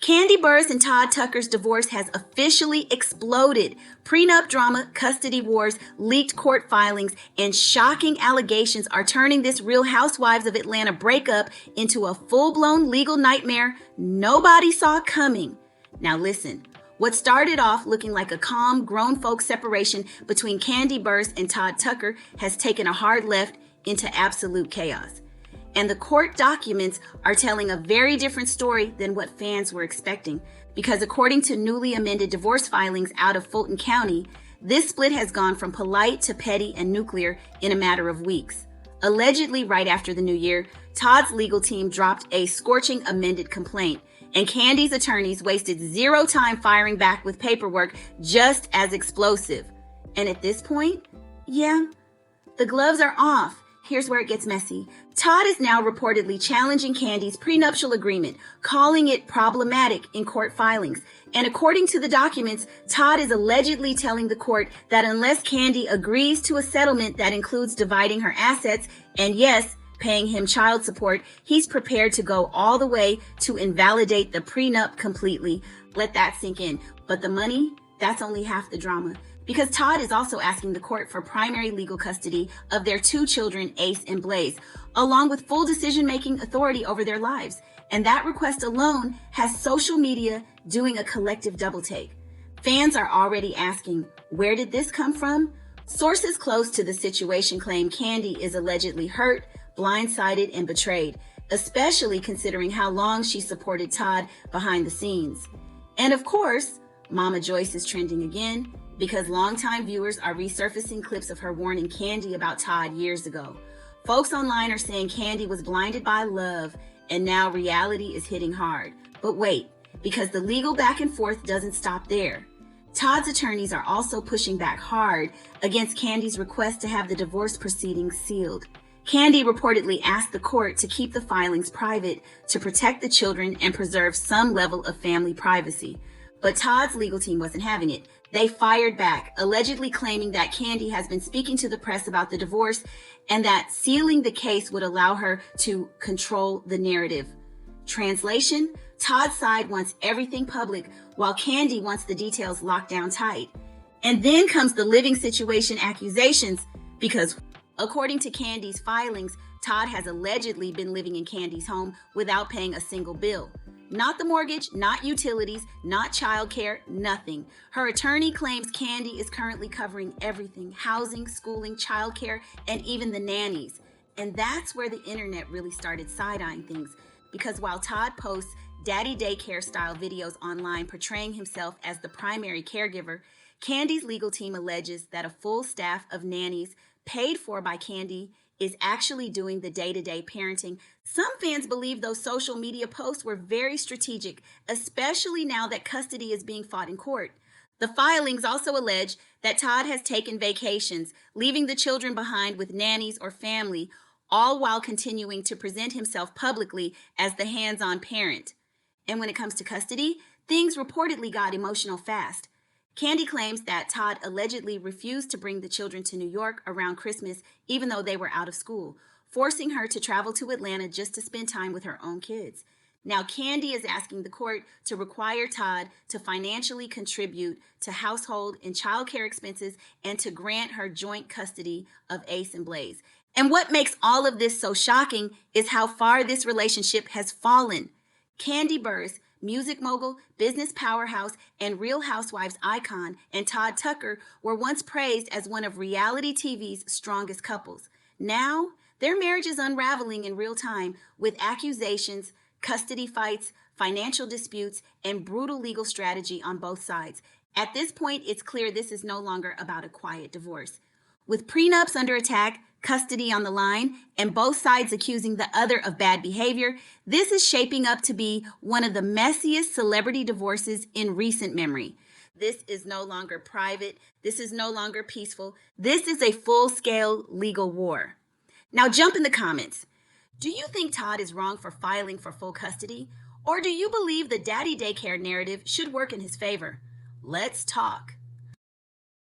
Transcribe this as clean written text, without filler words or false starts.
Kandi Burruss and Todd Tucker's divorce has officially exploded. Prenup drama, custody wars, leaked court filings, and shocking allegations are turning this Real Housewives of Atlanta breakup into a full-blown legal nightmare nobody saw coming. Now listen, what started off looking like a calm, grown folk separation between Kandi Burruss and Todd Tucker has taken a hard left into absolute chaos. And the court documents are telling a very different story than what fans were expecting, because according to newly amended divorce filings out of Fulton County, this split has gone from polite to petty and nuclear in a matter of weeks. Allegedly, right after the new year, Todd's legal team dropped a scorching amended complaint, and Kandi's attorneys wasted zero time firing back with paperwork just as explosive. And at this point, yeah, the gloves are off. Here's where it gets messy. Todd is now reportedly challenging Kandi's prenuptial agreement, calling it problematic in court filings. And according to the documents, Todd is allegedly telling the court that unless Kandi agrees to a settlement that includes dividing her assets and, yes, paying him child support, he's prepared to go all the way to invalidate the prenup completely. Let that sink in. But the money, that's only half the drama. Because Todd is also asking the court for primary legal custody of their two children, Ace and Blaze, along with full decision-making authority over their lives. And that request alone has social media doing a collective double-take. Fans are already asking, where did this come from? Sources close to the situation claim Kandi is allegedly hurt, blindsided, and betrayed, especially considering how long she supported Todd behind the scenes. And of course, Mama Joyce is trending again, because longtime viewers are resurfacing clips of her warning Kandi about Todd years ago. Folks online are saying Kandi was blinded by love, and now reality is hitting hard. But wait, because the legal back and forth doesn't stop there. Todd's attorneys are also pushing back hard against Kandi's request to have the divorce proceedings sealed. Kandi reportedly asked the court to keep the filings private to protect the children and preserve some level of family privacy. But Todd's legal team wasn't having it. They fired back, allegedly claiming that Kandi has been speaking to the press about the divorce and that sealing the case would allow her to control the narrative. Translation, Todd's side wants everything public while Kandi wants the details locked down tight. And then comes the living situation accusations, because according to Kandi's filings, Todd has allegedly been living in Kandi's home without paying a single bill. Not the mortgage, not utilities, not childcare, nothing. Her attorney claims Kandi is currently covering everything: housing, schooling, childcare, and even the nannies. And that's where the internet really started side-eyeing things, because while Todd posts daddy daycare style videos online portraying himself as the primary caregiver, Kandi's legal team alleges that a full staff of nannies paid for by Kandi is actually doing the day-to-day parenting. Some fans believe those social media posts were very strategic, especially now that custody is being fought in court. The filings also allege that Todd has taken vacations, leaving the children behind with nannies or family, all while continuing to present himself publicly as the hands-on parent. And when it comes to custody, things reportedly got emotional fast. Kandi claims that Todd allegedly refused to bring the children to New York around Christmas, even though they were out of school, forcing her to travel to Atlanta just to spend time with her own kids. Now, Kandi is asking the court to require Todd to financially contribute to household and child care expenses and to grant her joint custody of Ace and Blaze. And what makes all of this so shocking is how far this relationship has fallen. Kandi Burruss, music mogul, business powerhouse, and Real Housewives icon, and Todd Tucker were once praised as one of reality TV's strongest couples. Now, their marriage is unraveling in real time with accusations, custody fights, financial disputes, and brutal legal strategy on both sides. At this point, it's clear this is no longer about a quiet divorce. With prenups under attack, custody on the line, and both sides accusing the other of bad behavior, this is shaping up to be one of the messiest celebrity divorces in recent memory. This is no longer private. This is no longer peaceful. This is a full-scale legal war. Now jump in the comments. Do you think Todd is wrong for filing for full custody? Or do you believe the daddy daycare narrative should work in his favor? Let's talk.